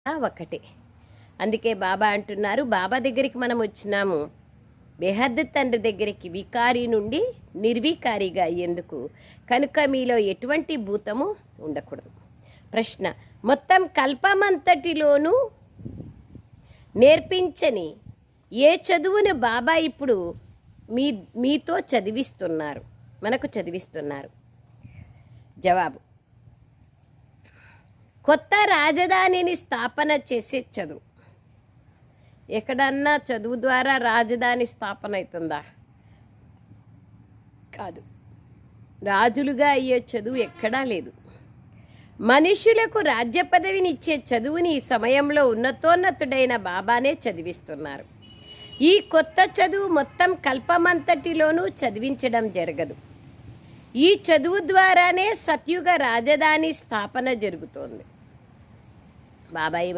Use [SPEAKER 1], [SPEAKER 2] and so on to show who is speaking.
[SPEAKER 1] ఒకటే. అందుకే బాబా అంటున్నారు, బాబా దగ్గరికి మనం వచ్చినాము బేహద్దు తండ్రి దగ్గరికి వికారి నుండి నిర్వికారిగా అయ్యేందుకు. కనుక మీలో ఎటువంటి భూతము ఉండకూడదు. ప్రశ్న: మొత్తం కల్పమంతటిలోనూ నేర్పించని ఏ చదువును బాబా ఇప్పుడు మీతో చదివిస్తున్నారు, మనకు చదివిస్తున్నారు? జవాబు: కొత్త రాజధానిని స్థాపన చేసే చదువు. ఎక్కడన్నా చదువు ద్వారా రాజధాని స్థాపన అవుతుందా? కాదు. రాజులుగా అయ్యే చదువు ఎక్కడా లేదు. మనుషులకు రాజ్య పదవినిచ్చే చదువుని ఈ సమయంలో ఉన్నతోన్నతుడైన బాబానే చదివిస్తున్నారు. ఈ కొత్త చదువు మొత్తం కల్పమంతటిలోనూ చదివించడం జరగదు. ఈ చదువు ద్వారానే సత్యుగ రాజధాని స్థాపన జరుగుతోంది. బాబా